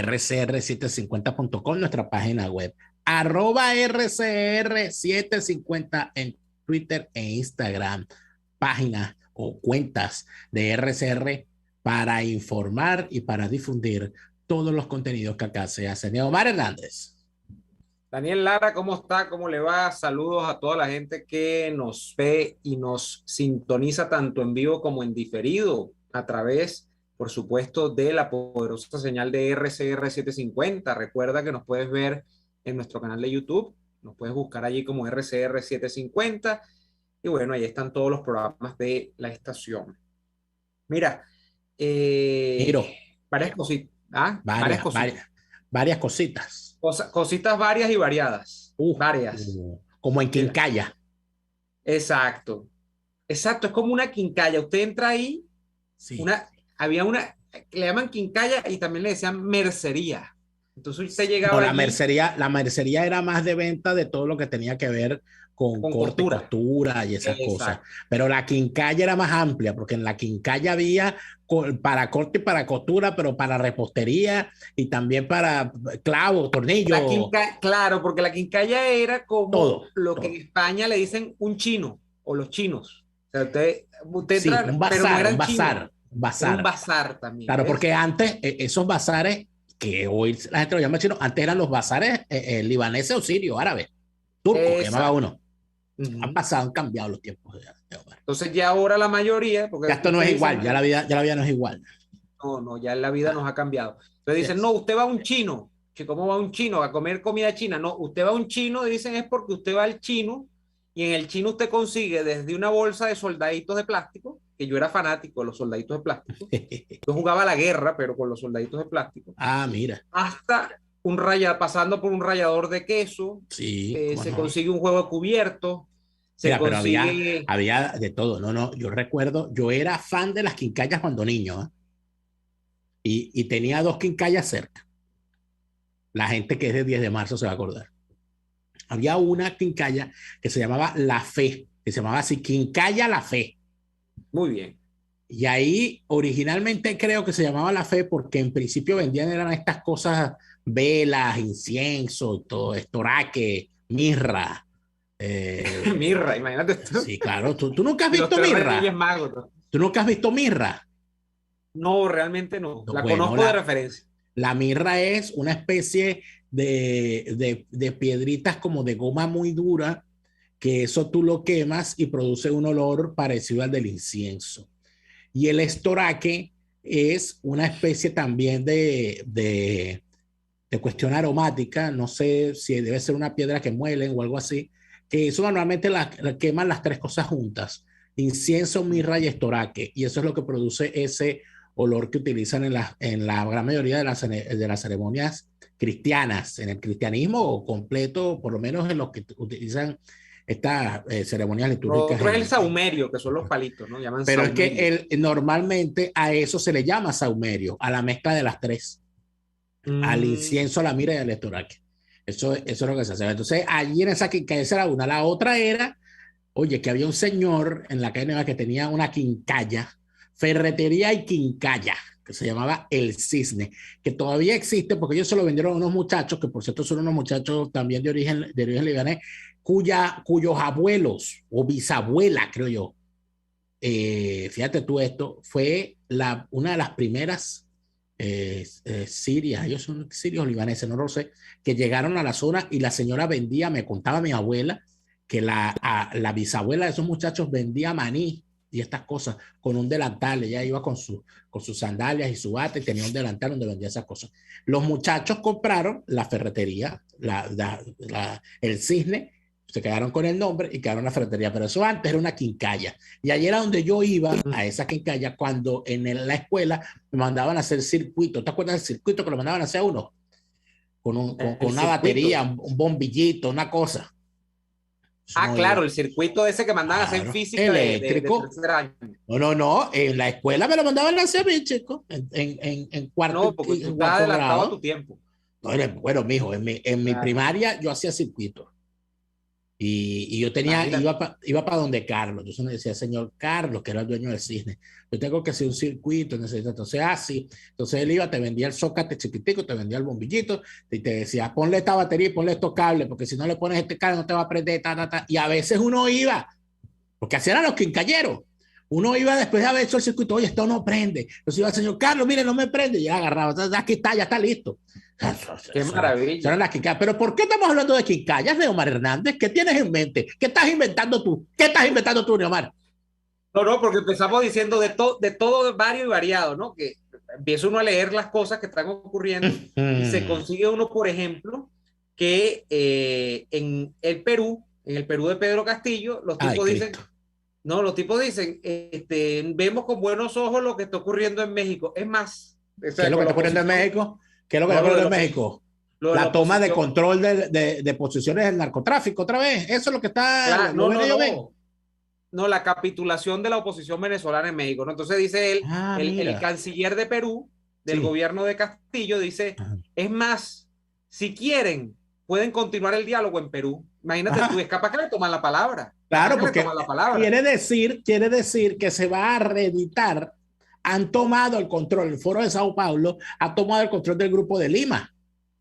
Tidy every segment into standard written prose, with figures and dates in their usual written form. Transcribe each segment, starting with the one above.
rcr750.com, nuestra página web, @rcr750 en Twitter e Instagram, páginas o cuentas de RCR para informar y para difundir todos los contenidos que acá se hacen. Omar Hernández. Daniel Lara, ¿cómo está? ¿Cómo le va? Saludos a toda la gente que nos ve y nos sintoniza tanto en vivo como en diferido a través, por supuesto, de la poderosa señal de RCR 750. Recuerda que nos puedes ver en nuestro canal de YouTube, nos puedes buscar allí como RCR 750 y bueno, ahí están todos los programas de la estación. Mira, Miro, varias cositas, ¿ah? Varias cositas. varias cositas. Cositas varias y variadas. Varias. Como en Quincaya. Exacto. Exacto, es como una quincalla. Usted entra ahí, Sí. había una, le llaman quincalla y también le decían mercería. Entonces usted llegaba No, allí, la mercería era más de venta de todo lo que tenía que ver con corte, costura y esas cosas. Pero la quincalla era más amplia, porque en la quincalla había para corte y para costura, pero para repostería y también para clavos, tornillos. Claro, porque la quincalla era como todo, lo todo. que en España le dicen un chino o los chinos. O sea, usted sí, entra, un bazar, pero no eran un bazar, chinos. un bazar. Era un bazar también. Claro, ¿ves? Porque antes esos bazares, que hoy la gente lo llama chino, antes eran los bazares libaneses o sirios, árabes, turcos, que llamaba uno. Han pasado, han cambiado los tiempos. Entonces ya ahora la mayoría, porque ya esto no es igual, ya la vida no es igual. No, ya la vida nos ha cambiado. Entonces dicen, no, usted va a un chino. ¿Cómo va a un chino? A comer comida china. No, usted va a un chino, dicen, es porque usted va al chino y en el chino usted consigue desde una bolsa de soldaditos de plástico, que yo era fanático de los soldaditos de plástico. Yo jugaba a la guerra, pero con los soldaditos de plástico. Mira. Hasta pasando por un rallador de queso. Sí, se consigue un juego cubierto. Mira, pero había de todo. No, yo recuerdo, yo era fan de las quincallas cuando niño, ¿eh? Y tenía 2 quincallas cerca. La gente que es de 10 de marzo se va a acordar. Había una quincalla que se llamaba La Fe, que se llamaba así, Quincalla La Fe. Muy bien. Y ahí originalmente creo que se llamaba La Fe porque en principio vendían eran estas cosas, velas, incienso, todo, estoraque, mirra. Mirra, imagínate tú. Sí, claro. ¿Tú nunca has visto mirra? ¿Tú nunca has visto mirra? No, realmente no. La conozco de referencia. La mirra es una especie de piedritas como de goma muy dura, que eso tú lo quemas y produce un olor parecido al del incienso. Y el estoraque es una especie también de cuestión aromática, no sé si debe ser una piedra que muelen o algo así, que eso normalmente la queman las 3 cosas juntas, incienso, mirra y estoraque, y eso es lo que produce ese olor que utilizan en la gran mayoría de las ceremonias cristianas, en el cristianismo completo, por lo menos en los que utilizan estas ceremonias litúrgicas. Otro es el saumerio, que son los palitos, ¿no? Llaman pero saumerio. Es que normalmente a eso se le llama saumerio, a la mezcla de las 3. Al incienso, a la mirra y al estoraque. Eso es lo que se hace. Entonces, allí en esa quincalla, esa era una. La otra era, oye, que había un señor en la calle Nueva que tenía una quincalla, ferretería y quincalla, que se llamaba El Cisne, que todavía existe porque ellos se lo vendieron a unos muchachos, que por cierto son unos muchachos también de origen libanés, cuyos abuelos o bisabuela, creo yo, fíjate tú esto, fue una de las primeras sirias, ellos son sirios libaneses, no lo sé, que llegaron a la zona y la señora vendía, me contaba mi abuela, que la bisabuela de esos muchachos vendía maní y estas cosas con un delantal. Ella iba con sus sandalias y su bata y tenía un delantal donde vendía esas cosas. Los muchachos compraron la ferretería, el Cisne, se quedaron con el nombre y quedaron en la ferretería, pero eso antes era una quincalla. Y ahí era donde yo iba, a esa quincalla, cuando en la escuela me mandaban a hacer circuito. ¿Te acuerdas del circuito que lo mandaban a hacer uno? Con una batería, un bombillito, una cosa. Claro, el circuito ese que mandaban a hacer en física eléctrico. de tercer año. No, en la escuela me lo mandaban a hacer a mí, chico, en cuarto. No, porque tú estás adelantado a tu tiempo. No, bueno, mijo, en mi primaria yo hacía circuito. Y yo iba para donde Carlos. Entonces me decía, señor Carlos, que era el dueño del cisne, yo tengo que hacer un circuito, necesito. Entonces, sí. Entonces él iba, te vendía el zócate chiquitico, te vendía el bombillito, y te decía, ponle esta batería y ponle estos cables, porque si no le pones este cable no te va a prender, Y a veces uno iba, porque así eran los quincalleros. Uno iba después de haber hecho el circuito, oye, esto no prende. Entonces iba el señor Carlos, mire, no me prende. Y ya agarraba, entonces, aquí está, ya está listo. Qué maravilla. Las quincallas. Pero ¿por qué estamos hablando de quincallas, Neomar Hernández? ¿Qué tienes en mente? ¿Qué estás inventando tú? ¿Qué estás inventando tú, Neomar? No, porque empezamos diciendo de todo vario y variado, ¿no? Que empieza uno a leer las cosas que están ocurriendo y se consigue uno, por ejemplo, que en el Perú de Pedro Castillo, los tipos dicen, no, los tipos dicen, vemos con buenos ojos lo que está ocurriendo en México. Es más, ¿qué es lo que está ocurriendo en México? ¿Qué es lo que está ocurriendo en México? La toma de control de posiciones del narcotráfico otra vez. Eso es lo que está. Claro, no, la capitulación de la oposición venezolana en México, ¿no? Entonces dice él, el canciller de Perú, del gobierno de Castillo, dice, es más, si quieren, pueden continuar el diálogo en Perú. Imagínate tú, es capaz que le toman la palabra. Claro, porque quiere decir que se va a reeditar. Han tomado el control, el Foro de Sao Paulo ha tomado el control del Grupo de Lima.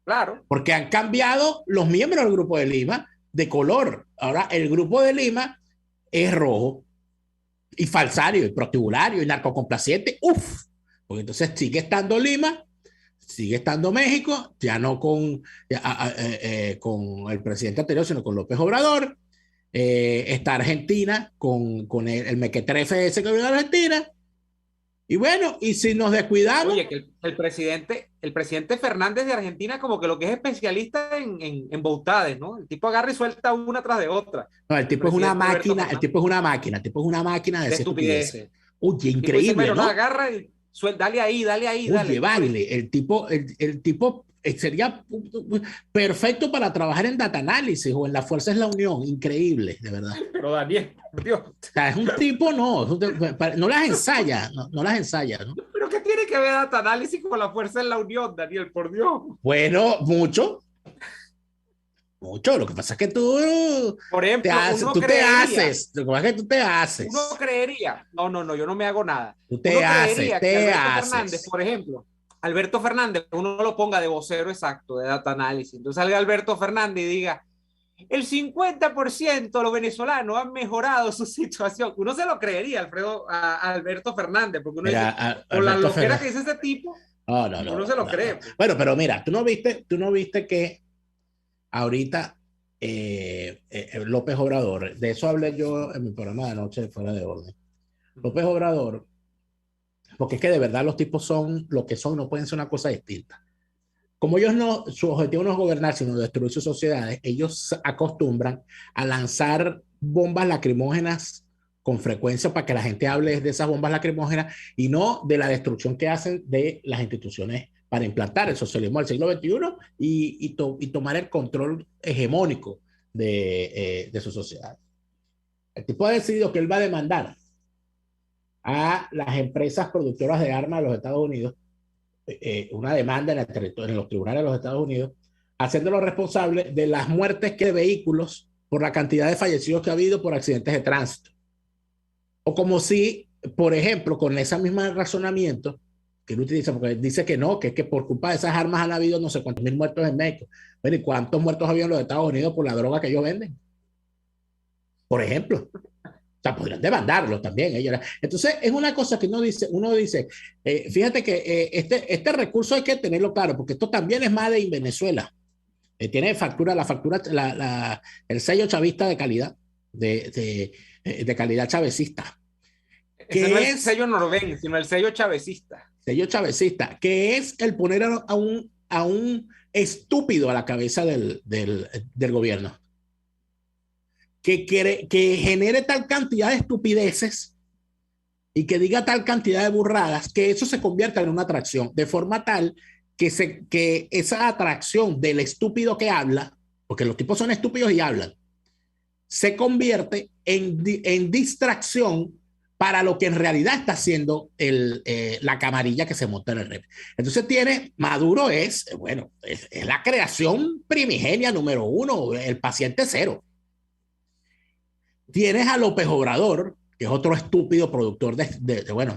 Claro. Porque han cambiado los miembros del Grupo de Lima de color. Ahora el Grupo de Lima es rojo y falsario y prostibulario y narcocomplaciente. Porque entonces sigue estando Lima, sigue estando México, ya no con el presidente anterior, sino con López Obrador. Está Argentina con el mequetrefe ese que vive en Argentina. Y bueno, y si nos descuidamos. Oye, que el presidente Fernández de Argentina, como que lo que es especialista en boutades, ¿no? El tipo agarra y suelta una tras de otra. No, el tipo es una máquina, el tipo es una máquina de estupideces. Oye, increíble, ¿no? Agarra y suelta, dale ahí. Oye, vale, el tipo sería perfecto para trabajar en data análisis o en la Fuerza es la Unión. Increíble, de verdad. Pero Daniel, Dios. O sea, es un tipo, no las ensaya, no las ensaya, ¿no? ¿Pero qué tiene que ver data análisis con la Fuerza en la Unión, Daniel? Por Dios. Bueno, mucho. Lo que pasa es que tú, por ejemplo, tú te haces. Lo que pasa es que tú te haces. Uno creería. No, yo no me hago nada. Tú te haces. Fernández, por ejemplo, Alberto Fernández, uno lo ponga de vocero exacto de data análisis. Entonces salga Alberto Fernández y diga, el 50% de los venezolanos han mejorado su situación. Uno se lo creería, a Alberto Fernández, porque uno dice, con la loquera que dice ese tipo, uno se lo cree. Bueno, pero mira, tú no viste que ahorita López Obrador, de eso hablé yo en mi programa de anoche fuera de orden. López Obrador, porque es que de verdad los tipos son lo que son, no pueden ser una cosa distinta. Como ellos su objetivo no es gobernar, sino destruir sus sociedades, ellos acostumbran a lanzar bombas lacrimógenas con frecuencia para que la gente hable de esas bombas lacrimógenas y no de la destrucción que hacen de las instituciones para implantar el socialismo del siglo XXI y tomar el control hegemónico de su sociedad. El tipo ha decidido que él va a demandar a las empresas productoras de armas de los Estados Unidos, una demanda en los tribunales de los Estados Unidos, haciéndolo responsable de las muertes de vehículos por la cantidad de fallecidos que ha habido por accidentes de tránsito. O como si, por ejemplo, con ese mismo razonamiento que él utiliza, porque dice que no, que es que por culpa de esas armas han habido no sé cuántos mil muertos en México. Pero ¿y cuántos muertos había en los Estados Unidos por la droga que ellos venden? Por ejemplo. O sea, podrían demandarlos también. Entonces, es una cosa que uno dice, fíjate que este recurso hay que tenerlo claro, porque esto también es Made in Venezuela. Tiene el sello chavista de calidad, de calidad chavecista. Que no es el sello norvengo, sino el sello chavecista. Sello chavecista, que es el poner a un estúpido a la cabeza del gobierno. Que genere tal cantidad de estupideces y que diga tal cantidad de burradas que eso se convierta en una atracción, de forma tal que esa atracción del estúpido que habla, porque los tipos son estúpidos y hablan, se convierte en distracción para lo que en realidad está haciendo la camarilla que se monta en el rep. Entonces Maduro es la creación primigenia número uno, el paciente cero. Tienes a López Obrador, que es otro estúpido productor bueno,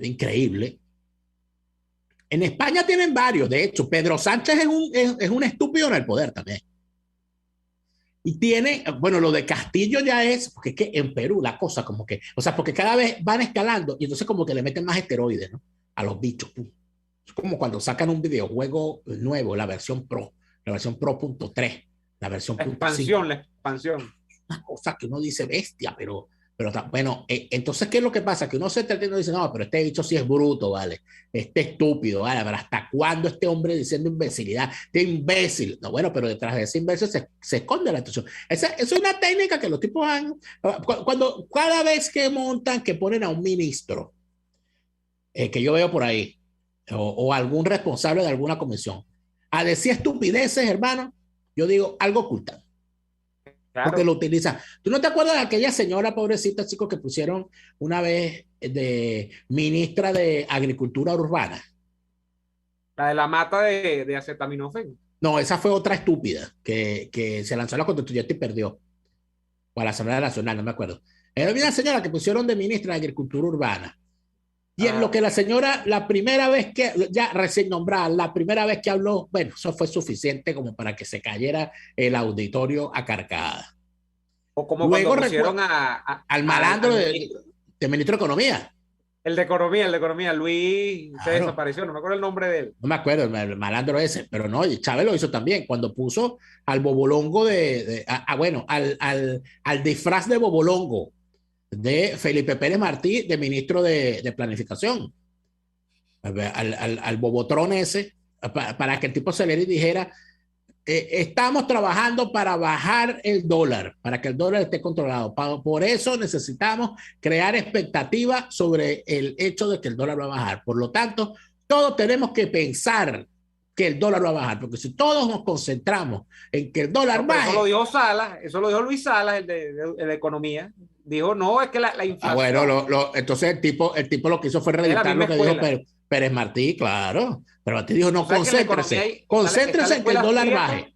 increíble. En España tienen varios, de hecho, Pedro Sánchez es un estúpido en el poder también. Y tiene, bueno, lo de Castillo ya es, porque es que en Perú la cosa como que, o sea, porque cada vez van escalando y entonces como que le meten más esteroides, ¿no? A los bichos. Es como cuando sacan un videojuego nuevo, la versión Pro punto 3, la versión punto 5. La expansión. Una cosa que uno dice bestia, pero bueno, entonces, ¿qué es lo que pasa? Que uno se entretiene y dice, no, pero este bicho sí es bruto, ¿vale? Este estúpido, ¿vale? Pero ¿hasta cuándo este hombre diciendo imbecilidad? Este imbécil. No, bueno, pero detrás de ese imbécil se esconde la atención. Esa es una técnica que los tipos han... Cada vez que montan, que ponen a un ministro, que yo veo por ahí, o algún responsable de alguna comisión, a decir estupideces, hermano, yo digo, algo ocultan. Claro. Porque lo utiliza. ¿Tú no te acuerdas de aquella señora pobrecita, chicos, que pusieron una vez de ministra de Agricultura Urbana? La de la mata de acetaminofén. No, esa fue otra estúpida que se lanzó a la constituyente y perdió. O a la Asamblea Nacional, no me acuerdo. Era una señora que pusieron de ministra de Agricultura Urbana. Y en lo que la señora, la primera vez que, ya recién nombrada, la primera vez que habló, bueno, eso fue suficiente como para que se cayera el auditorio a carcajadas. O como luego cuando pusieron al malandro de ministro de Economía. El de Economía, Luis, claro. Se desapareció, no me acuerdo el nombre de él. No me acuerdo, el malandro ese, pero no, Chávez lo hizo también, cuando puso al bobolongo al disfraz de bobolongo de Felipe Pérez Martí, de ministro de Planificación, al bobotrón ese, para que el tipo se le dijera, estamos trabajando para bajar el dólar, para que el dólar esté controlado. Por eso necesitamos crear expectativas sobre el hecho de que el dólar va a bajar. Por lo tanto, todos tenemos que pensar que el dólar va a bajar, porque si todos nos concentramos en que el dólar baje... Eso lo dijo Salas, eso lo dijo Luis Salas, el de Economía. Dijo, no, es que la inflación... bueno, entonces el tipo lo que hizo fue reeditar lo que dijo Pérez Martí, claro. Pero Martí dijo, no, concéntrese en que el dólar baje.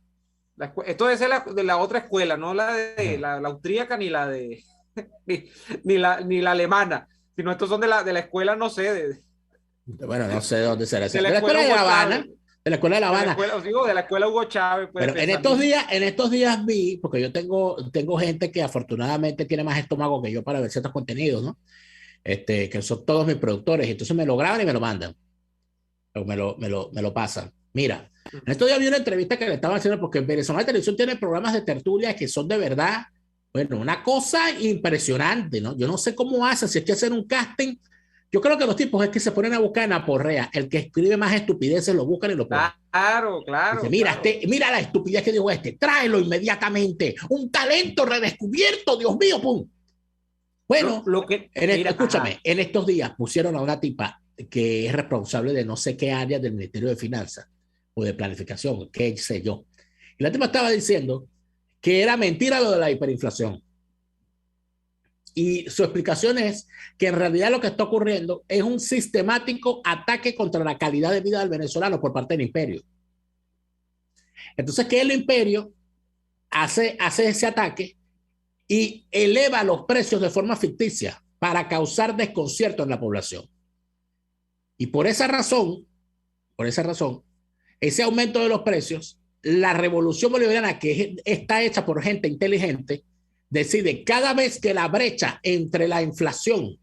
Esto debe ser de la otra escuela, no la de la austríaca ni la de ni la alemana, sino estos son de la escuela, no sé. Bueno, no sé de dónde será. De la escuela de La Habana. De la escuela de La Habana. De la escuela Hugo Chávez. Pero en estos días vi, porque yo tengo gente que afortunadamente tiene más estómago que yo para ver ciertos contenidos, ¿no? Que son todos mis productores, y entonces me lo graban y me lo mandan. O me lo pasan. Mira, en estos días vi una entrevista que le estaban haciendo, porque Venezolana Televisión tiene programas de tertulia que son de verdad, bueno, una cosa impresionante, ¿no? Yo no sé cómo hacen, si es que hacen un casting. Yo creo que los tipos es que se ponen a buscar en aporrea. El que escribe más estupideces lo buscan y lo ponen. Claro. Dice, mira la estupidez que dijo tráelo inmediatamente. Un talento redescubierto, Dios mío, pum. Bueno, escúchame, en estos días pusieron a una tipa que es responsable de no sé qué área del Ministerio de Finanzas o de Planificación, qué sé yo. Y la tipa estaba diciendo que era mentira lo de la hiperinflación. Y su explicación es que en realidad lo que está ocurriendo es un sistemático ataque contra la calidad de vida del venezolano por parte del imperio. Entonces, que el imperio hace ese ataque y eleva los precios de forma ficticia para causar desconcierto en la población. Y por esa razón, ese aumento de los precios, la revolución bolivariana, que está hecha por gente inteligente, decide cada vez que la brecha entre la inflación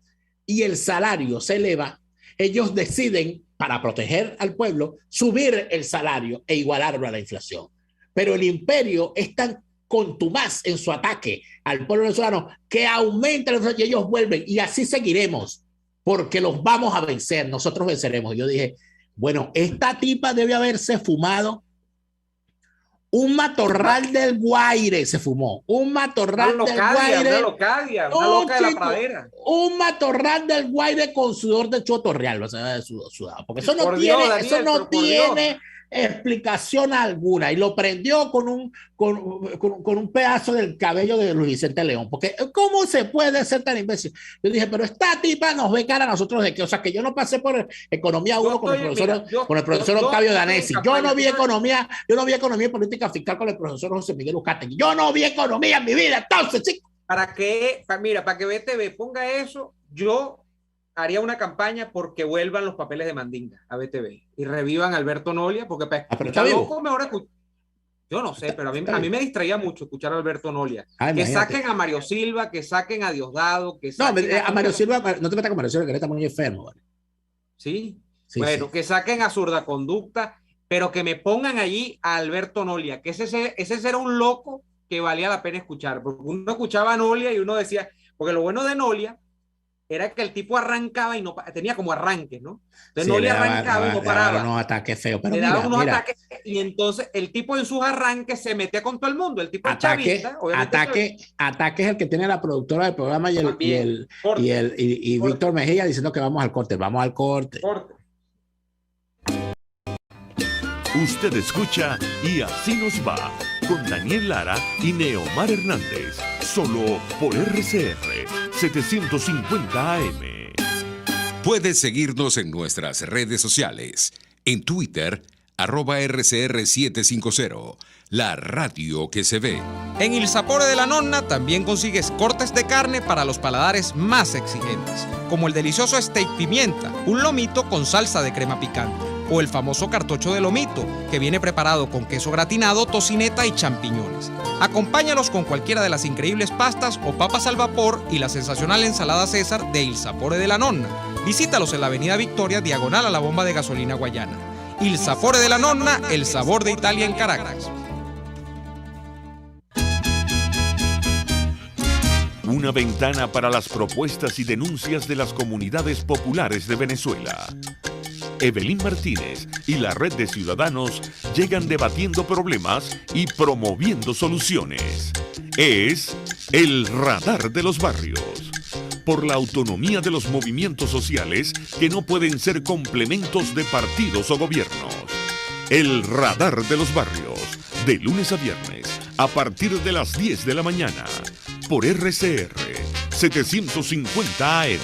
y el salario se eleva, ellos deciden, para proteger al pueblo, subir el salario e igualarlo a la inflación. Pero el imperio es tan contumaz en su ataque al pueblo venezolano que aumenta la inflación y ellos vuelven, y así seguiremos, porque los vamos a vencer, nosotros venceremos. Y yo dije, bueno, esta tipa debe haberse fumado un matorral del Guaire, se fumó. Un matorral del Guaire. Una loca de la pradera. Un matorral del Guaire con sudor de chotorreal, o sea, sudado. Porque eso no tiene explicación alguna. Y lo prendió con un pedazo del cabello de Luis Vicente León. Porque, ¿cómo se puede ser tan imbécil? Yo dije, pero esta tipa nos ve cara a nosotros de que, o sea, que yo no pasé por Economía 1 con el profesor Octavio Danesi. Yo no vi economía y política fiscal con el profesor José Miguel Uzcategui. Yo no vi economía en mi vida, entonces, chicos. Mira, para que BTV ponga eso, yo haría una campaña porque vuelvan los papeles de Mandinga a BTV y revivan a Alberto Nolia, porque para Ah, pero está escuchar vivo. loco mejor escuchar. Yo no sé, pero Está a mí vivo. me distraía mucho escuchar a Alberto Nolia. Ah, Que imagínate. saquen a Mario Silva, que saquen a Diosdado, que No, saquen a a ¿cómo Mario que se Silva, no te metas con Mario Silva, que él está muy enfermo, ¿vale? Sí, Sí, bueno, sí. que saquen a Zurda Conducta, pero que me pongan allí a Alberto Nolia, que ese era un loco que valía la pena escuchar, porque uno escuchaba a Nolia y uno decía, porque lo bueno de Nolia era que el tipo arrancaba y no tenía como arranques, ¿no? Entonces Sí, él Nolia arrancaba y no le daba paraba, unos ataques feos. Pero le daba mira, unos mira, ataques y entonces el tipo en sus arranques se metía con todo el mundo, el tipo es chavista, obviamente chavista, ataque es el que tiene la productora del programa también, corte, y Víctor corte, Mejía diciendo que vamos al corte. corte. Usted escucha Y Así Nos Va con Daniel Lara y Neomar Hernández, solo por RCR 750 AM. Puedes seguirnos en nuestras redes sociales. En Twitter, @RCR750, la radio que se ve. En Il Sapore de la Nonna también consigues cortes de carne para los paladares más exigentes, como el delicioso steak pimienta, un lomito con salsa de crema picante, o el famoso cartocho de lomito, que viene preparado con queso gratinado, tocineta y champiñones. Acompáñalos con cualquiera de las increíbles pastas o papas al vapor y la sensacional ensalada César de Il Sapore de la Nonna. Visítalos en la avenida Victoria, diagonal a la bomba de gasolina Guayana. Il Sapore de la Nonna, el sabor de Italia en Caracas. Una ventana para las propuestas y denuncias de las comunidades populares de Venezuela. Evelyn Martínez y la Red de Ciudadanos llegan debatiendo problemas y promoviendo soluciones. Es el Radar de los Barrios. Por la autonomía de los movimientos sociales que no pueden ser complementos de partidos o gobiernos. El Radar de los Barrios, de lunes a viernes, a partir de las 10 de la mañana, por RCR 750 AM.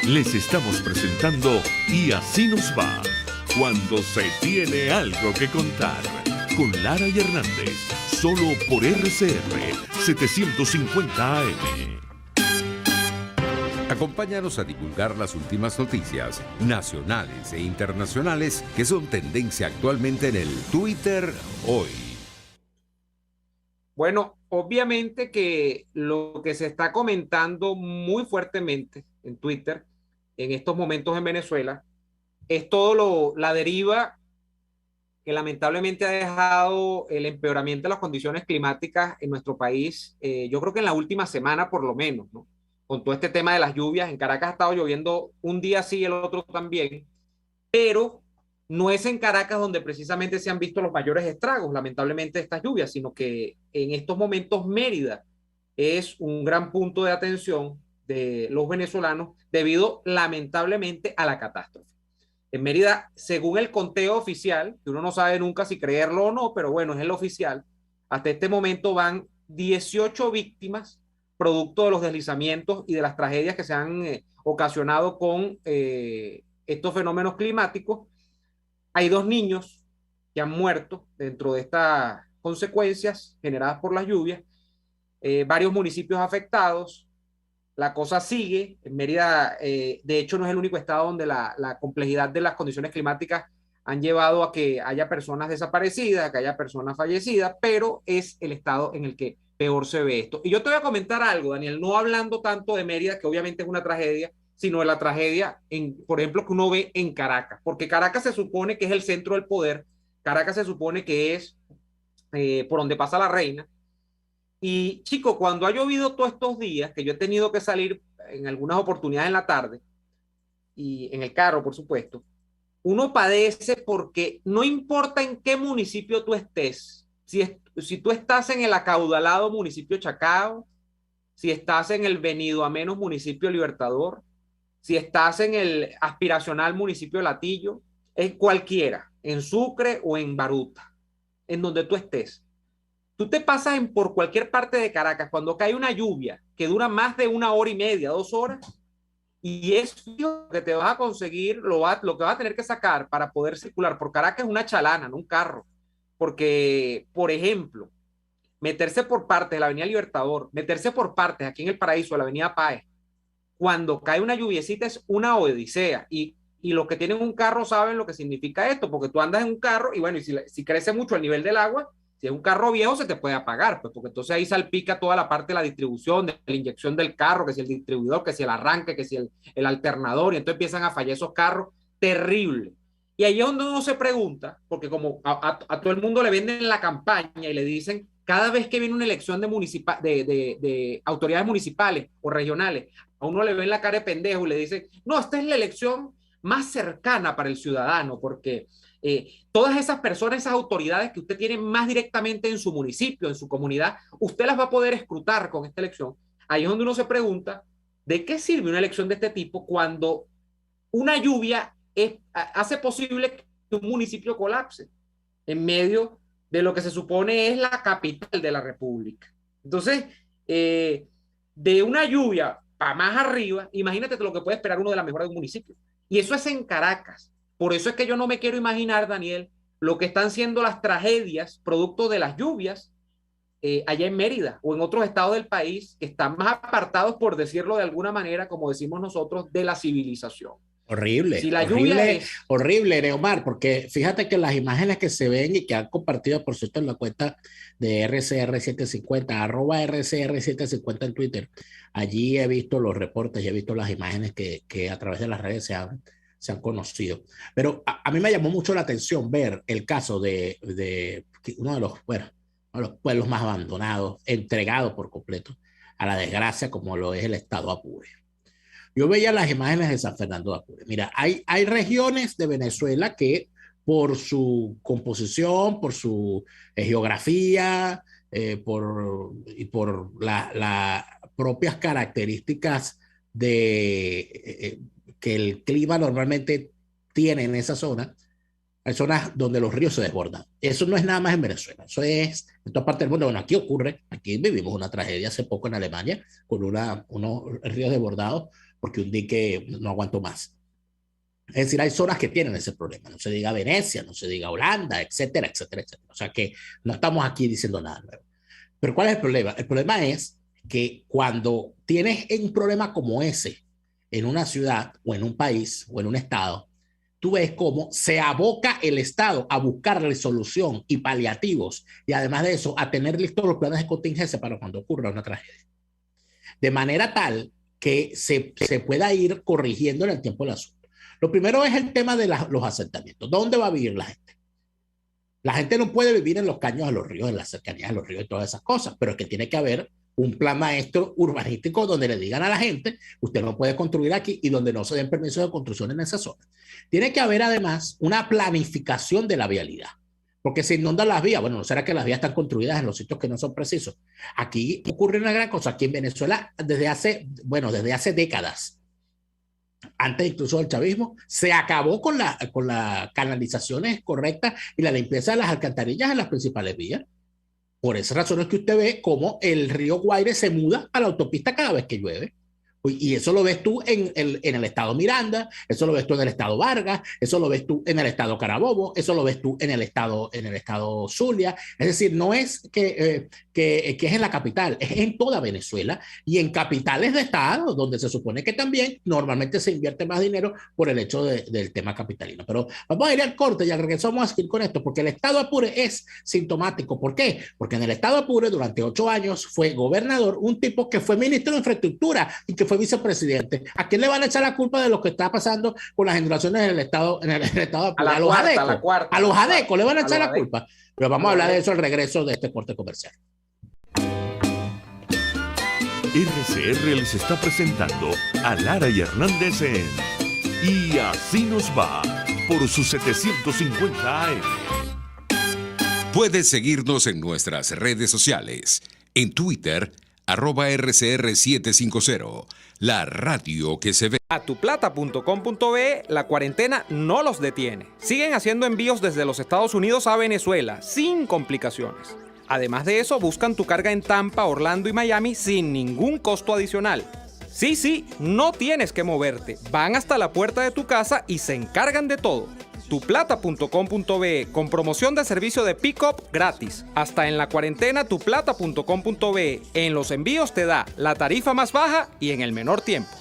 Les estamos presentando Y Así Nos Va, cuando se tiene algo que contar, con Lara y Hernández, solo por RCR 750 AM. Acompáñanos a divulgar las últimas noticias nacionales e internacionales que son tendencia actualmente en el Twitter hoy. Bueno, obviamente que lo que se está comentando muy fuertemente en Twitter en estos momentos en Venezuela es la deriva que lamentablemente ha dejado el empeoramiento de las condiciones climáticas en nuestro país, yo creo que en la última semana por lo menos, ¿no? Con todo este tema de las lluvias, en Caracas ha estado lloviendo un día sí y el otro también, pero no es en Caracas donde precisamente se han visto los mayores estragos, lamentablemente, de estas lluvias, sino que en estos momentos Mérida es un gran punto de atención de los venezolanos debido lamentablemente a la catástrofe. En Mérida, según el conteo oficial, que uno no sabe nunca si creerlo o no, pero bueno, es el oficial, hasta este momento van 18 víctimas producto de los deslizamientos y de las tragedias que se han ocasionado con estos fenómenos climáticos. Hay 2 niños que han muerto dentro de estas consecuencias generadas por las lluvias, varios municipios afectados. La cosa sigue. En Mérida, de hecho, no es el único estado donde la complejidad de las condiciones climáticas han llevado a que haya personas desaparecidas, a que haya personas fallecidas, pero es el estado en el que peor se ve esto. Y yo te voy a comentar algo, Daniel, no hablando tanto de Mérida, que obviamente es una tragedia, sino de la tragedia, por ejemplo, que uno ve en Caracas, porque Caracas se supone que es el centro del poder, Caracas se supone que es por donde pasa la reina. Y chico, cuando ha llovido todos estos días, que yo he tenido que salir en algunas oportunidades en la tarde, y en el carro, por supuesto, uno padece porque no importa en qué municipio tú estés, si tú estás en el acaudalado municipio Chacao, si estás en el venido a menos municipio Libertador, si estás en el aspiracional municipio Latillo, en cualquiera, en Sucre o en Baruta, en donde tú estés. Tú te pasas por cualquier parte de Caracas cuando cae una lluvia que dura más de 1 hora y media, 2 horas, y es lo que te vas a conseguir, lo que vas a tener que sacar para poder circular por Caracas es una chalana, no un carro. porque, por ejemplo, meterse por partes de la Avenida Libertador, meterse por partes aquí en el Paraíso, de la Avenida Páez, cuando cae una lluviecita es una odisea. Y los que tienen un carro saben lo que significa esto, porque tú andas en un carro y bueno, y si crece mucho el nivel del agua, si es un carro viejo se te puede apagar, pues porque entonces ahí salpica toda la parte de la distribución, de la inyección del carro, que si el distribuidor, que si el arranque, que si el alternador, y entonces empiezan a fallar esos carros, terrible. Y ahí es donde uno se pregunta, porque como a todo el mundo le venden la campaña y le dicen, cada vez que viene una elección de autoridades municipales o regionales, a uno le ven la cara de pendejo y le dicen, no, esta es la elección más cercana para el ciudadano, porque todas esas personas, esas autoridades que usted tiene más directamente en su municipio, en su comunidad, usted las va a poder escrutar con esta elección. Ahí es donde uno se pregunta, ¿de qué sirve una elección de este tipo cuando una lluvia hace posible que un municipio colapse en medio de lo que se supone es la capital de la República? Entonces, de una lluvia para más arriba, imagínate lo que puede esperar uno de las mejoras de un municipio. Y eso es en Caracas. Por eso es que yo no me quiero imaginar, Daniel, lo que están siendo las tragedias producto de las lluvias allá en Mérida o en otros estados del país que están más apartados, por decirlo de alguna manera, como decimos nosotros, de la civilización. Horrible, si la horrible, lluvia es... horrible, Neomar, porque fíjate que las imágenes que se ven y que han compartido, por cierto, en la cuenta de RCR750, @RCR750 en Twitter, allí he visto los reportes y he visto las imágenes que a través de las redes se han conocido. Pero a mí me llamó mucho la atención ver el caso de uno de los pueblos más abandonados, entregado por completo a la desgracia, como lo es el estado Apure. Yo veía las imágenes de San Fernando de Apure. Mira, hay regiones de Venezuela que por su composición, por su geografía, y por las propias características que el clima normalmente tiene en esa zona, hay zonas donde los ríos se desbordan. Eso no es nada más en Venezuela, eso es en toda parte del mundo. Bueno, aquí ocurre, aquí vivimos una tragedia hace poco en Alemania con unos ríos desbordados porque un dique no aguantó más. Es decir, hay zonas que tienen ese problema. No se diga Venecia, no se diga Holanda, etcétera, etcétera, etcétera. O sea que no estamos aquí diciendo nada nuevo. Pero ¿cuál es el problema? El problema es que cuando tienes un problema como ese en una ciudad o en un país o en un estado, tú ves cómo se aboca el Estado a buscarle solución y paliativos y además de eso a tener listos los planes de contingencia para cuando ocurra una tragedia. De manera tal que se pueda ir corrigiendo en el tiempo el asunto. Lo primero es el tema de los asentamientos. ¿Dónde va a vivir la gente? La gente no puede vivir en los caños de los ríos, en las cercanías de los ríos y todas esas cosas, pero es que tiene que haber un plan maestro urbanístico donde le digan a la gente, usted no puede construir aquí, y donde no se den permisos de construcción en esa zona. Tiene que haber además una planificación de la vialidad, porque se inundan las vías. Bueno, ¿no será que las vías están construidas en los sitios que no son precisos? Aquí ocurre una gran cosa. Aquí en Venezuela, desde hace décadas, antes incluso del chavismo, se acabó con las canalizaciones correctas y la limpieza de las alcantarillas en las principales vías. Por esa razón es que usted ve cómo el río Guaire se muda a la autopista cada vez que llueve. Y eso lo ves tú en el estado Miranda, eso lo ves tú en el estado Vargas, eso lo ves tú en el estado Carabobo, eso lo ves tú en el estado Zulia. Es decir, no es que es en la capital, es en toda Venezuela y en capitales de estado, donde se supone que también normalmente se invierte más dinero por el hecho del tema capitalino. Pero vamos a ir al corte y al regreso vamos a seguir con esto, porque el estado Apure es sintomático. ¿Por qué? Porque en el estado Apure durante 8 años fue gobernador un tipo que fue ministro de infraestructura y que fue vicepresidente. ¿A quién le van a echar la culpa de lo que está pasando con las inundaciones en el estado Apure? A los adecos. A los adecos le van a echar la culpa. Pero vamos a hablar de eso al regreso de este corte comercial. RCR les está presentando a Lara y Hernández en Y Así Nos Va por su 750 AM. Puedes seguirnos en nuestras redes sociales. En Twitter, @RCR750, la radio que se ve. Atuplata.com.be, la cuarentena no los detiene. Siguen haciendo envíos desde los Estados Unidos a Venezuela, sin complicaciones. Además de eso, buscan tu carga en Tampa, Orlando y Miami sin ningún costo adicional. Sí, no tienes que moverte. Van hasta la puerta de tu casa y se encargan de todo. tuplata.com.be con promoción de servicio de pick-up gratis. Hasta en la cuarentena tuplata.com.be. En los envíos te da la tarifa más baja y en el menor tiempo.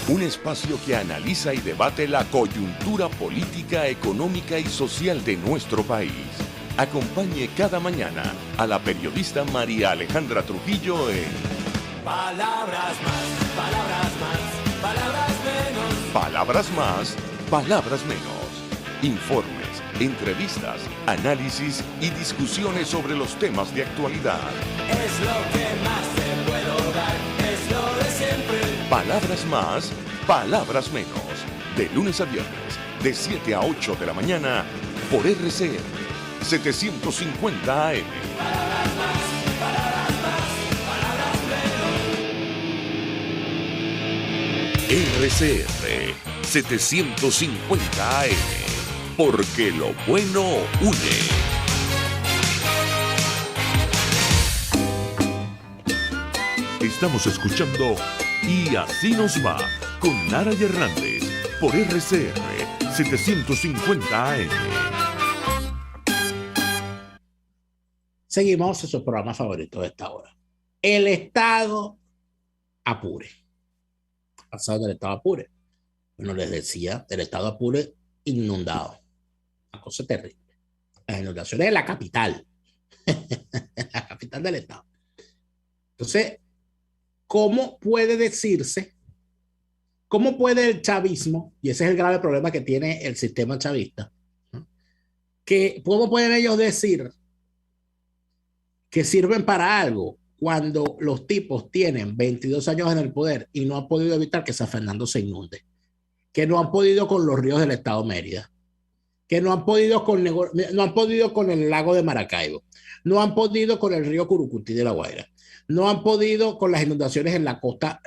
Un espacio que analiza y debate la coyuntura política, económica y social de nuestro país. Acompañe cada mañana a la periodista María Alejandra Trujillo en Palabras más, palabras más, palabras menos. Palabras más, palabras menos. Informes, entrevistas, análisis y discusiones sobre los temas de actualidad. Es lo que más te puedo dar, es lo de siempre. Palabras más, palabras menos. De lunes a viernes, de 7 a 8 de la mañana, por RCR 750 AM. Palabras más, palabras más, palabras menos. RCR 750 AM. Porque lo bueno une. Estamos escuchando Y Así Nos Va con Lara y Hernández por RCR 750 AM. Seguimos en su programa favorito de esta hora. El Estado Apure. Pasado del Estado Apure. Bueno, les decía, el Estado Apure inundado. Una cosa terrible. Las inundaciones de la capital. La capital del Estado. Entonces, ¿cómo puede decirse, cómo puede el chavismo, y ese es el grave problema que tiene el sistema chavista, ¿no? ¿Cómo pueden ellos decir que sirven para algo cuando los tipos tienen 22 años en el poder y no han podido evitar que San Fernando se inunde? Que no han podido con los ríos del estado Mérida, que no han podido con el lago de Maracaibo, no han podido con el río Curucuntí de La Guaira, no han podido con las inundaciones en la costa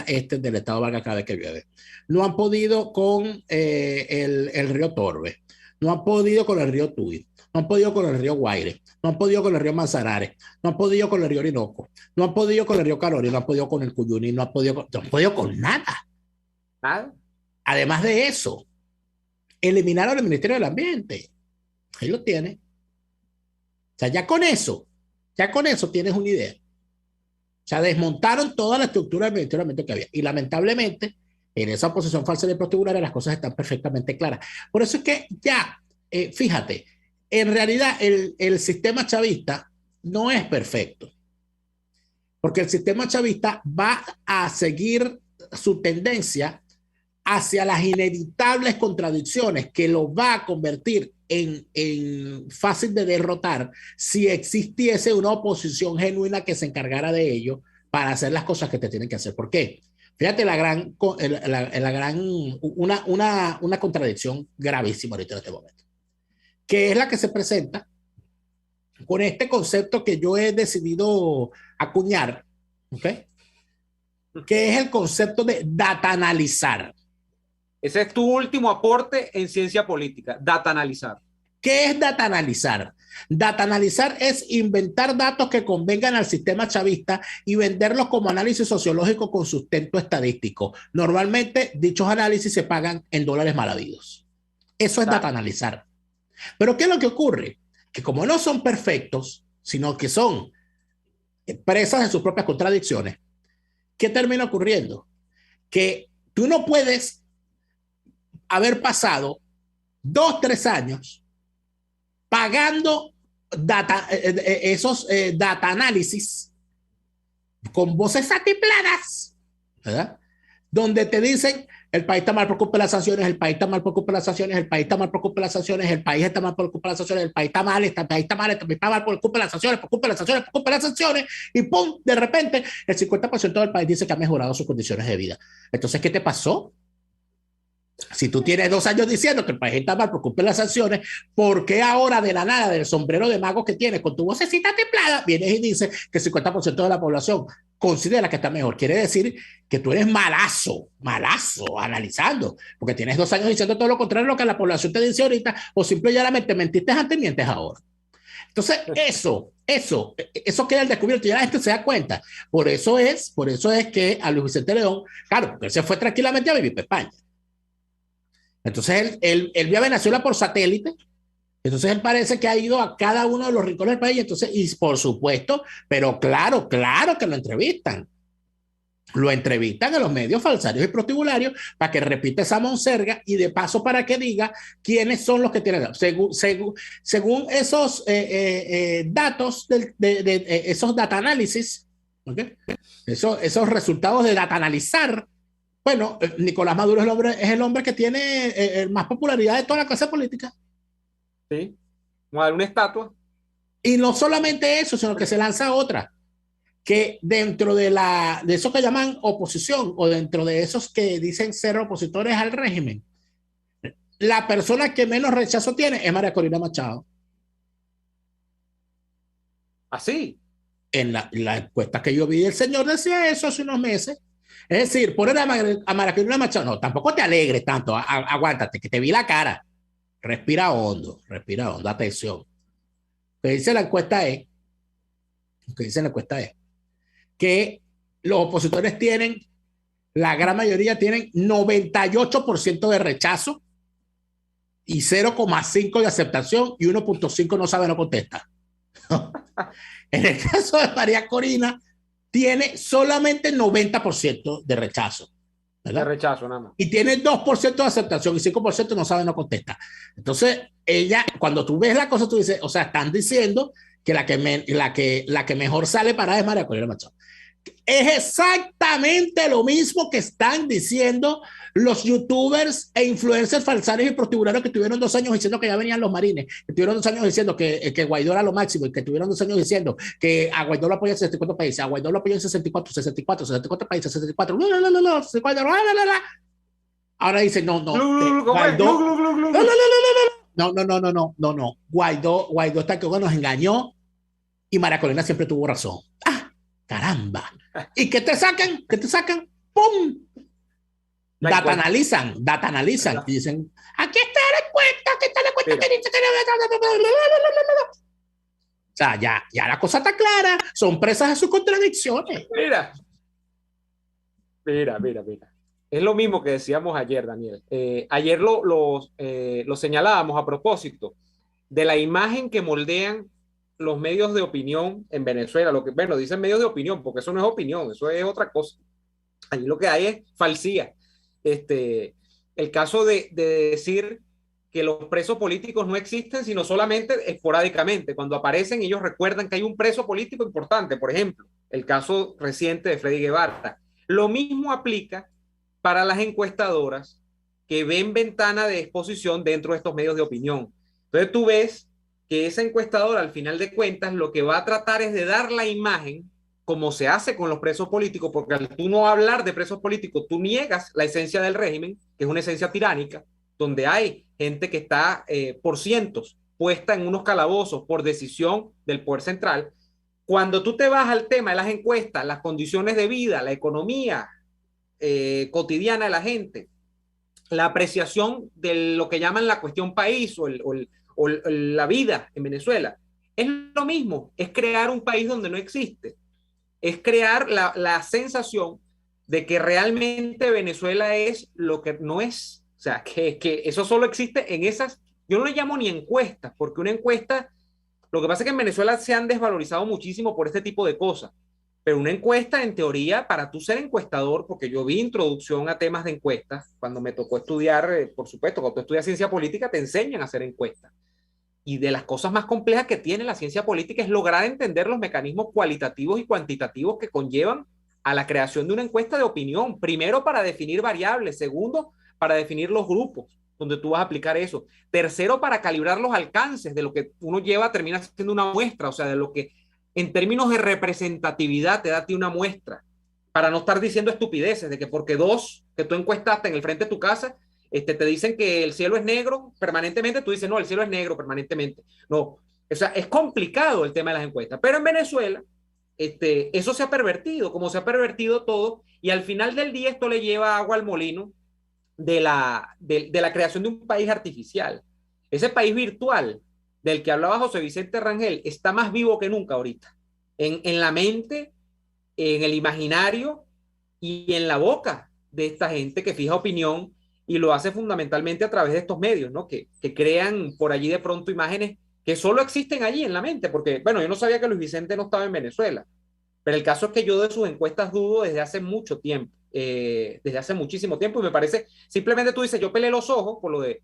este del estado Vargas cada vez que llueve, no han podido con el río Torbe, no han podido con el río Tuy, no han podido con el río Guaire, no han podido con el río Manzanares, no han podido con el río Orinoco, no han podido con el río Caroni, no han podido con el Cuyuní, no han podido con nada. ¿Nada? Además de eso, eliminaron el Ministerio del Ambiente. Ahí lo tiene. O sea, ya con eso tienes una idea. O sea, desmontaron toda la estructura del Ministerio del Ambiente que había. Y lamentablemente, en esa oposición falsa de postulares, las cosas están perfectamente claras. Por eso es que ya, fíjate, en realidad el sistema chavista no es perfecto. Porque el sistema chavista va a seguir su tendencia hacia las inevitables contradicciones que lo va a convertir en fácil de derrotar si existiese una oposición genuina que se encargara de ello para hacer las cosas que te tienen que hacer. ¿Por qué? Fíjate una contradicción gravísima ahorita en este momento, que es la que se presenta con este concepto que yo he decidido acuñar, ¿ok? Que es el concepto de data analizar. Ese es tu último aporte en ciencia política, data analizar. ¿Qué es data analizar? Data analizar es inventar datos que convengan al sistema chavista y venderlos como análisis sociológico con sustento estadístico. Normalmente dichos análisis se pagan en dólares mal habidos. Eso es data analizar. Pero ¿qué es lo que ocurre? Que como no son perfectos, sino que son presas de sus propias contradicciones, ¿qué termina ocurriendo? Que tú no puedes haber pasado 2-3 años pagando esos data análisis con voces atipladas, ¿verdad? Donde te dicen el país está mal por culpa de las sanciones, el país está mal por culpa de las sanciones, el país está mal por culpa de las sanciones, el país está mal por culpa de las sanciones, el país está mal, el país está mal por culpa de las sanciones, por culpa de las sanciones, por culpa de las sanciones, y pum, de repente el 50% del país dice que ha mejorado sus condiciones de vida. Entonces, ¿qué te pasó? Si tú tienes 2 años diciendo que el país está mal por culpa de las sanciones, ¿por qué ahora de la nada, del sombrero de mago que tienes, con tu vocecita templada, vienes y dices que el 50% de la población considera que está mejor? Quiere decir que tú eres malazo analizando, porque tienes 2 años diciendo todo lo contrario a lo que la población te dice ahorita, o simplemente mentiste antes, mientes ahora. Entonces, eso queda al descubierto y ya la gente se da cuenta. Por eso es que a Luis Vicente León, claro, porque él se fue tranquilamente a vivir para España. Entonces él ve a Venezuela por satélite. Entonces él parece que ha ido a cada uno de los rincones del país. Entonces, y por supuesto, pero claro que lo entrevistan. Lo entrevistan en los medios falsarios y prostibularios para que repita esa monserga y de paso para que diga quiénes son los que tienen. Según esos datos, esos data análisis, ¿okay? Esos resultados de data analizar, bueno, Nicolás Maduro es el hombre que tiene más popularidad de toda la clase política. Sí, vamos a dar una estatua. Y no solamente eso, sino que se lanza otra. Que dentro de eso que llaman oposición o dentro de esos que dicen ser opositores al régimen, la persona que menos rechazo tiene es María Corina Machado. Así. En la encuesta que yo vi, el señor decía eso hace unos meses. Es decir, poner a María Corina Machado, no, tampoco te alegres tanto, aguántate, que te vi la cara. Respira hondo, atención. Lo que dice la encuesta es que los opositores tienen, la gran mayoría tienen 98% de rechazo y 0,5% de aceptación y 1,5% no sabe, no contesta. En el caso de María Corina, tiene solamente 90% de rechazo. ¿verdad? De rechazo nada más. Y tiene 2% de aceptación y 5% no sabe, no contesta. Entonces, ella, cuando tú ves la cosa, tú dices, o sea, están diciendo que la que mejor sale para es María Corina Machado. Es exactamente lo mismo que están diciendo los youtubers e influencers falsarios y prostibularios que tuvieron 2 años diciendo que ya venían los marines, que tuvieron 2 años diciendo que Guaidó era lo máximo y que tuvieron 2 años diciendo que a Guaidó lo apoya en 64 países, a Guaidó lo apoya en 64 países, 64. Ahora dicen, no. Guaidó está que nos engañó y María Corina siempre tuvo razón. Caramba. ¿Y qué te sacan? ¡Pum! Data analizan. Y dicen, aquí está la encuesta, que dice que... O sea, ya la cosa está clara. Son presas de sus contradicciones. Mira. Es lo mismo que decíamos ayer, Daniel. Ayer lo señalábamos a propósito de la imagen que moldean los medios de opinión en Venezuela. Bueno, dicen medios de opinión, porque eso no es opinión, eso es otra cosa. Allí lo que hay es falsía. El caso de decir que los presos políticos no existen, sino solamente esporádicamente. Cuando aparecen, ellos recuerdan que hay un preso político importante, por ejemplo, el caso reciente de Freddy Guevara. Lo mismo aplica para las encuestadoras que ven ventana de exposición dentro de estos medios de opinión. Entonces tú ves que esa encuestadora, al final de cuentas, lo que va a tratar es de dar la imagen, como se hace con los presos políticos, porque al tú no hablar de presos políticos, tú niegas la esencia del régimen, que es una esencia tiránica, donde hay gente que está por cientos puesta en unos calabozos por decisión del poder central. Cuando tú te vas al tema de las encuestas, las condiciones de vida, la economía cotidiana de la gente, la apreciación de lo que llaman la cuestión país o la vida en Venezuela, es lo mismo, es crear un país donde no existe, es crear la sensación de que realmente Venezuela es lo que no es, o sea, que eso solo existe en esas, yo no le llamo ni encuestas, porque una encuesta, lo que pasa es que en Venezuela se han desvalorizado muchísimo por este tipo de cosas, pero una encuesta, en teoría, para tú ser encuestador, porque yo vi introducción a temas de encuestas, cuando me tocó estudiar, por supuesto, cuando tú estudias ciencia política, te enseñan a hacer encuestas. Y de las cosas más complejas que tiene la ciencia política es lograr entender los mecanismos cualitativos y cuantitativos que conllevan a la creación de una encuesta de opinión. Primero, para definir variables. Segundo, para definir los grupos donde tú vas a aplicar eso. Tercero, para calibrar los alcances de lo que uno lleva, termina siendo una muestra, o sea, de lo que en términos de representatividad te da a ti una muestra, para no estar diciendo estupideces de que porque 2 que tú encuestaste en el frente de tu casa te dicen que el cielo es negro permanentemente, tú dices, no, el cielo es negro permanentemente. No, o sea, es complicado el tema de las encuestas, pero en Venezuela eso se ha pervertido, como se ha pervertido todo, y al final del día esto le lleva agua al molino de la creación de un país artificial. Ese país virtual del que hablaba José Vicente Rangel está más vivo que nunca ahorita, en la mente, en el imaginario y en la boca de esta gente que fija opinión y lo hace fundamentalmente a través de estos medios, ¿no? Que crean por allí de pronto imágenes que solo existen allí en la mente, porque, bueno, yo no sabía que Luis Vicente no estaba en Venezuela, pero el caso es que yo de sus encuestas dudo desde hace mucho tiempo, desde hace muchísimo tiempo, y me parece, simplemente tú dices, yo pelé los ojos por lo de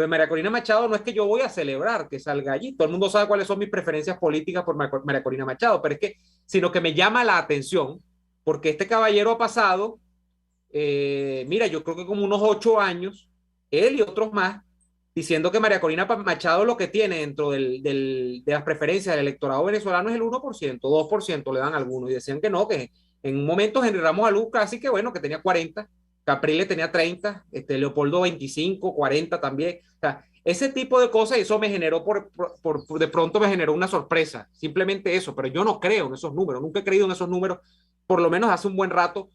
María Corina Machado, no es que yo voy a celebrar que salga allí, todo el mundo sabe cuáles son mis preferencias políticas por María Corina Machado, pero es que, sino que me llama la atención, porque este caballero ha pasado, mira, yo creo que como unos 8 años, él y otros más, diciendo que María Corina Machado lo que tiene dentro de las preferencias del electorado venezolano es el 1%, 2% le dan a algunos, y decían que no, que en un momento Henry Ramos Alú casi que bueno, que tenía 40, Capriles tenía 30, Leopoldo 25, 40 también, o sea, ese tipo de cosas, y eso me generó, de pronto me generó una sorpresa, simplemente eso, pero yo no creo en esos números, nunca he creído en esos números, por lo menos hace un buen rato,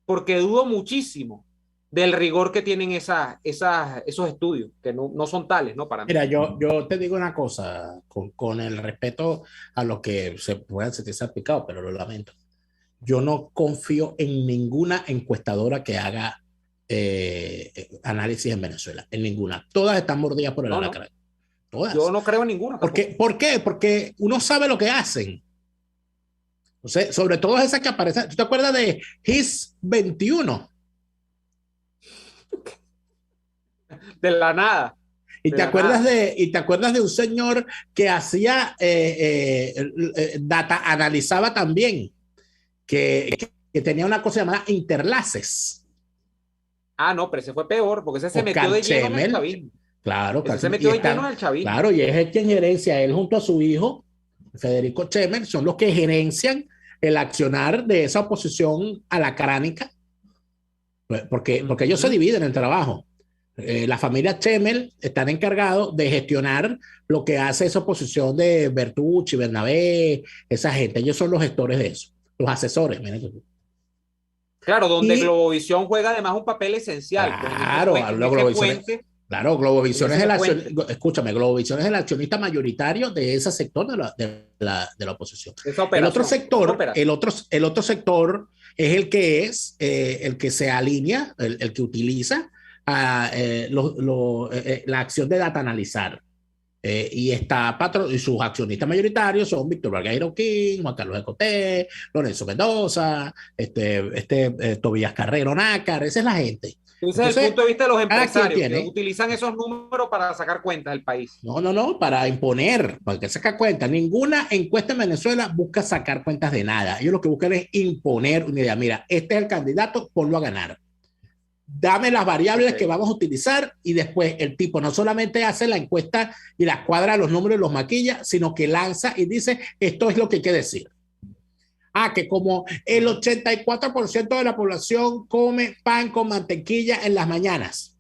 porque dudo muchísimo del rigor que tienen esos estudios, que no son tales, ¿no? Para mí. Mira, yo te digo una cosa, con el respeto a los que se puedan sentir salpicados, pero lo lamento. Yo no confío en ninguna encuestadora que haga análisis en Venezuela, en ninguna. Todas están mordidas por el alacrán. Todas. Yo no creo en ninguna. ¿Por qué? Porque uno sabe lo que hacen. O sea, sobre todo esas que aparecen. ¿Tú te acuerdas de His 21? De la nada. ¿Y te acuerdas de un señor que hacía data, analizaba también, que tenía una cosa llamada interlaces? Ah, no, pero ese fue peor, porque ese se metió de lleno en el chavismo. Claro, ese se metió de lleno en el chavismo. Claro, y es el quien gerencia, él junto a su hijo, Federico Chemel, son los que gerencian el accionar de esa oposición alacránica, porque ellos se dividen en el trabajo. La familia Chemel están encargados de gestionar lo que hace esa oposición de Bertucci, Bernabé, esa gente. Ellos son los gestores de eso, los asesores. Claro, donde Globovisión juega además un papel esencial. Claro, Globovisión es Globovisión es el accionista mayoritario de ese sector de la oposición. El otro sector es el que se alinea, el que utiliza la acción de data analizar. Y sus accionistas mayoritarios son Víctor Vargas King, Juan Carlos Ecoté, Lorenzo Mendoza, Tobías Carrero Nácar, esa es la gente. Ese es el punto de vista de los empresarios que utilizan esos números para sacar cuentas del país. No, para imponer, para que sacar cuentas. Ninguna encuesta en Venezuela busca sacar cuentas de nada. Ellos lo que buscan es imponer una idea. Mira, este es el candidato, ponlo a ganar. Dame las variables que vamos a utilizar, y después el tipo no solamente hace la encuesta y las cuadra los números y los maquilla, sino que lanza y dice, esto es lo que hay que decir. Que como el 84% de la población come pan con mantequilla en las mañanas.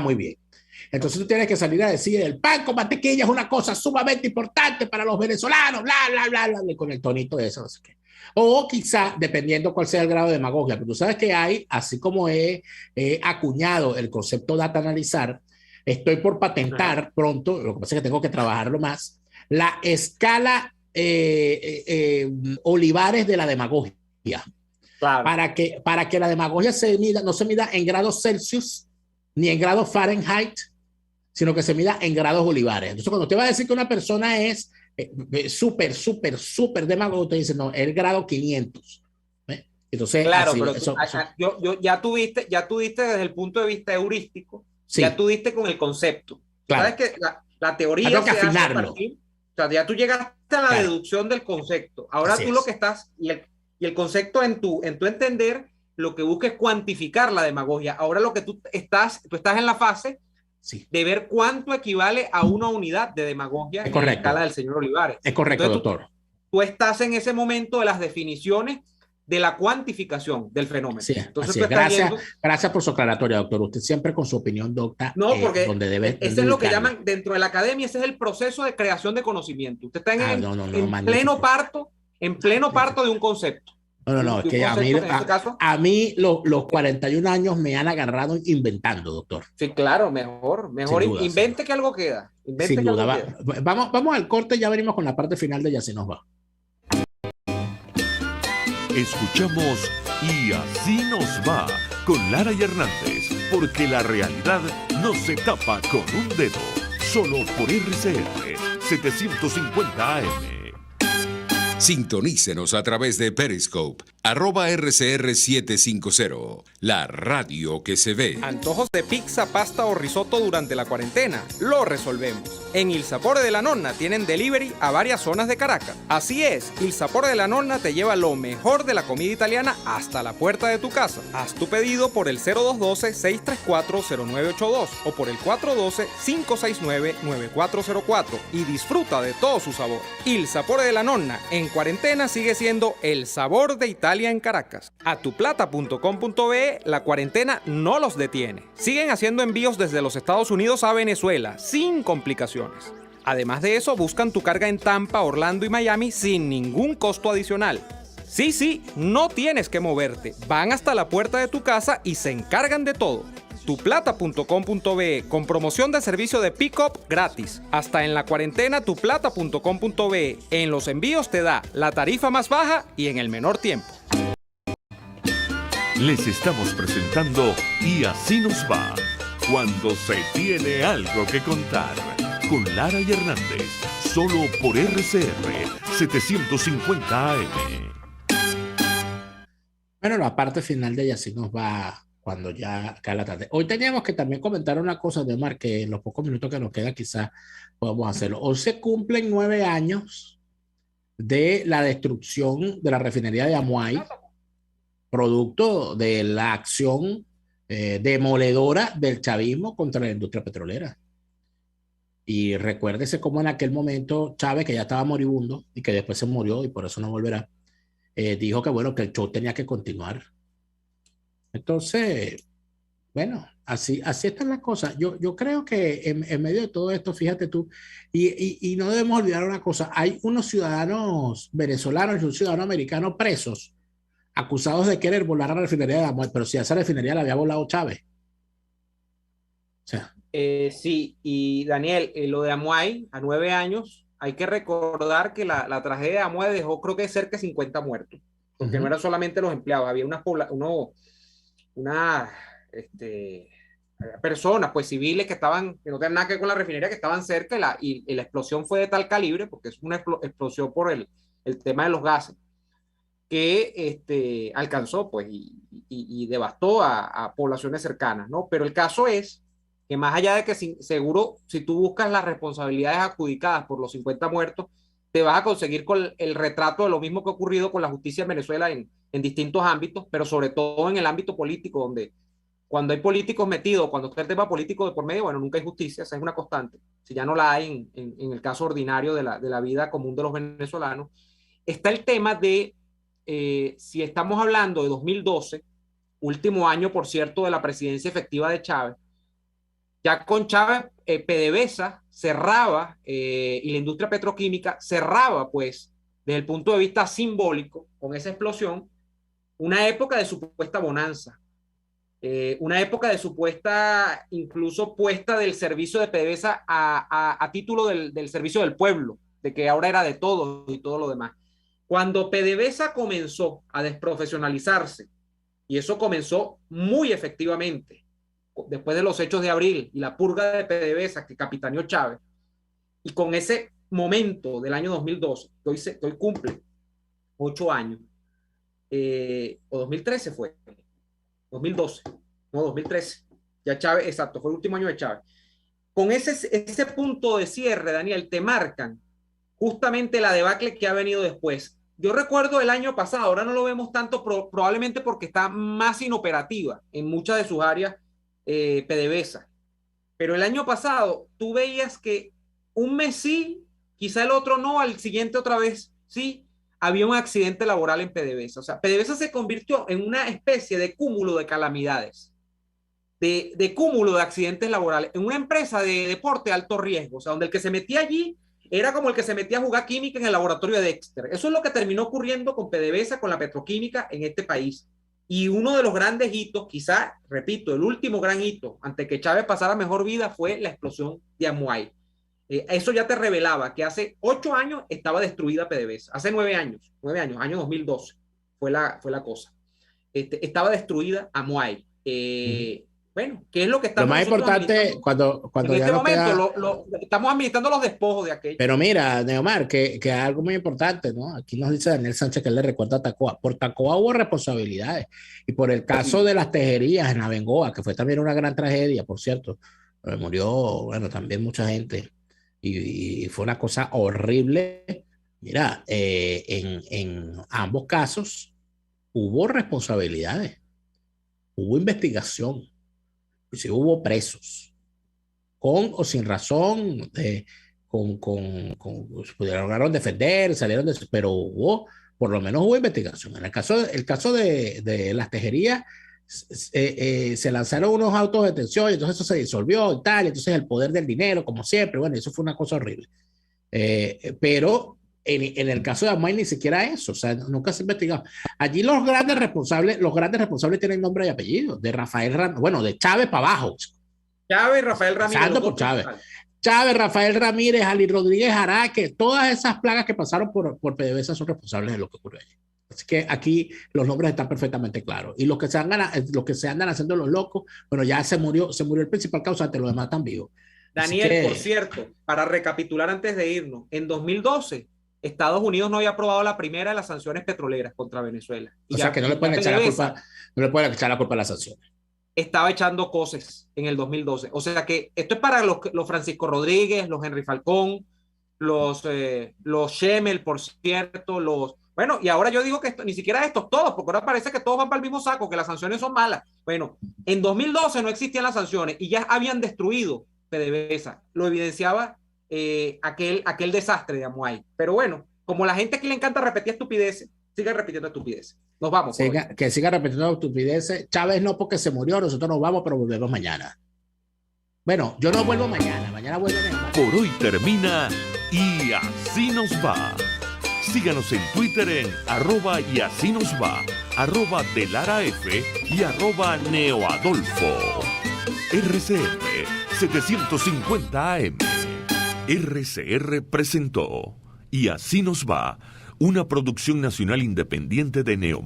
Muy bien. Entonces tú tienes que salir a decir, el pan con mantequilla es una cosa sumamente importante para los venezolanos, bla, bla, bla, bla, con el tonito de eso, no sé qué. O quizá, dependiendo cuál sea el grado de demagogia, pero tú sabes que hay, así como he acuñado el concepto data analizar, estoy por patentar pronto, lo que pasa es que tengo que trabajarlo más, la escala Olivares de la demagogia. Claro. Para que la demagogia no se mida en grados Celsius ni en grados Fahrenheit, sino que se mida en grados Olivares. Entonces, cuando te va a decir que una persona es súper demagogo, te dice, no, el grado 500. Entonces, claro, pero ya tuviste desde el punto de vista heurístico, ya tuviste con el concepto. Claro. Sabes que la teoría tengo que afinarlo. O sea, ya tú llegaste a la deducción del concepto. Ahora tú lo que estás, y el concepto en tu entender, lo que busca es cuantificar la demagogia. Ahora lo que tú estás en la fase de ver cuánto equivale a una unidad de demagogia en la escala del señor Olivares. Es correcto. Entonces, doctor. Tú estás en ese momento de las definiciones de la cuantificación del fenómeno. Sí, entonces gracias por su aclaratoria, doctor. Usted siempre con su opinión, doctor. No, porque ese es lo que llaman dentro de la academia, ese es el proceso de creación de conocimiento. Usted está en pleno parto de un concepto. No, es que a mí los 41 años me han agarrado inventando, doctor. Sí, claro, mejor duda, invente que algo queda. Sin duda. Vamos al corte, ya venimos con la parte final de Ya se nos va. Escuchamos Y así nos va con Lara y Hernández, porque la realidad no se tapa con un dedo. Solo por RCR 750 AM. Sintonícenos a través de Periscope, @RCR750, la radio que se ve. Antojos de pizza, pasta o risotto durante la cuarentena. Lo resolvemos. En Il Sapore de la Nonna tienen delivery a varias zonas de Caracas. Así es, Il Sapore de la Nonna te lleva lo mejor de la comida italiana hasta la puerta de tu casa. Haz tu pedido por el 0212-634-0982 o por el 412-569-9404 y disfruta de todo su sabor. Il Sapore de la Nonna en cuarentena sigue siendo el sabor de Italia en Caracas. Atuplata.com.be, la cuarentena no los detiene. Siguen haciendo envíos desde los Estados Unidos a Venezuela sin complicaciones. Además de eso, buscan tu carga en Tampa, Orlando y Miami sin ningún costo adicional. Sí, no tienes que moverte. Van hasta la puerta de tu casa y se encargan de todo. Tuplata.com.be con promoción de servicio de pick-up gratis. Hasta en la cuarentena tuplata.com.be. En los envíos te da la tarifa más baja y en el menor tiempo. Les estamos presentando Y así nos va, cuando se tiene algo que contar, con Lara y Hernández, solo por RCR 750 AM. Bueno, la parte final de Y así nos va cuando ya cae la tarde. Hoy teníamos que también comentar una cosa de Omar, que en los pocos minutos que nos queda quizás podamos hacerlo. Hoy se cumplen 9 años de la destrucción de la refinería de Amuay, producto de la acción demoledora del chavismo contra la industria petrolera. Y recuérdese cómo en aquel momento Chávez, que ya estaba moribundo y que después se murió y por eso no volverá, dijo que bueno, que el show tenía que continuar. Entonces, bueno, así están las cosas. Yo creo que en medio de todo esto, fíjate tú, y no debemos olvidar una cosa, hay unos ciudadanos venezolanos y un ciudadano americano presos, acusados de querer volar a la refinería de Amuay, pero si a esa refinería la había volado Chávez. O sea. Sí, y Daniel, lo de Amuay, a 9 años, hay que recordar que la tragedia de Amuay dejó creo que cerca de 50 muertos, porque no eran solamente los empleados, había unas personas, pues civiles que no tenían nada que ver con la refinería, que estaban cerca y la explosión fue de tal calibre, porque es una explosión por el tema de los gases, que alcanzó pues y devastó a poblaciones cercanas, ¿no? Pero el caso es que más allá de que seguro, si tú buscas las responsabilidades adjudicadas por los 50 muertos, te vas a conseguir con el retrato de lo mismo que ha ocurrido con la justicia en Venezuela en distintos ámbitos, pero sobre todo en el ámbito político, donde cuando hay políticos metidos, cuando está el tema político de por medio, bueno, nunca hay justicia, esa es una constante. Si ya no la hay en el caso ordinario de la vida común de los venezolanos, está el tema de, si estamos hablando de 2012, último año, por cierto, de la presidencia efectiva de Chávez, ya con Chávez, PDVSA cerraba, y la industria petroquímica cerraba, pues, desde el punto de vista simbólico, con esa explosión, una época de supuesta bonanza, una época de supuesta, incluso puesta del servicio de PDVSA a título del servicio del pueblo, de que ahora era de todos y todo lo demás. Cuando PDVSA comenzó a desprofesionalizarse, y eso comenzó muy efectivamente, después de los hechos de abril y la purga de PDVSA que capitaneó Chávez, y con ese momento del año 2012, que hoy cumple 8 años, o 2013 fue, 2012, no, 2013, ya Chávez, exacto, fue el último año de Chávez. Con ese punto de cierre, Daniel, te marcan justamente la debacle que ha venido después. Yo recuerdo el año pasado, ahora no lo vemos tanto, probablemente porque está más inoperativa en muchas de sus áreas, PDVSA, pero el año pasado tú veías que un mes sí, quizá el otro no, al siguiente otra vez sí, había un accidente laboral en PDVSA. O sea, PDVSA se convirtió en una especie de cúmulo de calamidades, de cúmulo de accidentes laborales, en una empresa de deporte de alto riesgo, o sea, donde el que se metía allí era como el que se metía a jugar química en el laboratorio de Dexter. Eso es lo que terminó ocurriendo con PDVSA, con la petroquímica en este país. Y uno de los grandes hitos, quizá, repito, el último gran hito, antes que Chávez pasara mejor vida, fue la explosión de Amuay. Eso ya te revelaba que hace 8 años estaba destruida PDVSA. Hace 9 años, año 2012, fue la cosa. estaba destruida Amuay. Bueno, ¿qué es lo que estamos Lo más importante, cuando en ya este no momento? queda... Estamos administrando los despojos de aquello. Pero mira, Neomar, que hay algo muy importante, ¿no? Aquí nos dice Daniel Sánchez que él le recuerda a Tacoa. Por Tacoa hubo responsabilidades. Y por el caso de las tejerías en Abengoa, que fue también una gran tragedia, por cierto, murió, bueno, también mucha gente. Y fue una cosa horrible. Mira, en ambos casos hubo responsabilidades, hubo investigación, y sí hubo presos, con o sin razón, lograron defender, salieron de, pero hubo, por lo menos hubo investigación. En el caso de las tejerías, se lanzaron unos autos de detención y entonces eso se disolvió y tal, y entonces el poder del dinero, como siempre, bueno, eso fue una cosa horrible. Pero en el caso de Amuay ni siquiera eso, o sea, nunca se ha investigado. Allí los grandes responsables tienen nombre y apellido, de Rafael Ramírez, bueno, de Chávez para abajo. Chávez, Rafael Ramírez. Por Chávez. Chávez, Rafael Ramírez, Ali Rodríguez Araque, todas esas plagas que pasaron por PDVSA son responsables de lo que ocurrió allí. Así que aquí los nombres están perfectamente claros. Y los que se andan haciendo los locos, bueno, ya se murió el principal causante, los demás están vivos. Daniel, por cierto, para recapitular antes de irnos, en 2012 Estados Unidos no había aprobado la primera de las sanciones petroleras contra Venezuela. O sea que no le pueden echar la culpa a las sanciones. Estaba echando cosas en el 2012. O sea que esto es para los Francisco Rodríguez, los Henry Falcón, los Schemmel, por cierto, bueno, y ahora yo digo que ni siquiera estos todos, porque ahora parece que todos van para el mismo saco, que las sanciones son malas. Bueno, en 2012 no existían las sanciones y ya habían destruido PDVSA. Lo evidenciaba aquel desastre de Amuay. Pero bueno, como la gente aquí le encanta repetir estupideces, sigue repitiendo estupideces. Nos vamos. Que siga repitiendo estupideces. Chávez no, porque se murió, nosotros nos vamos, pero volvemos mañana. Bueno, yo no vuelvo mañana vuelvo mañana. Por hoy termina Y Así Nos Va. Síganos en Twitter en @y así nos va, @delaraf y @neoadolfo. RCR 750 AM. RCR presentó Y Así Nos Va, una producción nacional independiente de Neo.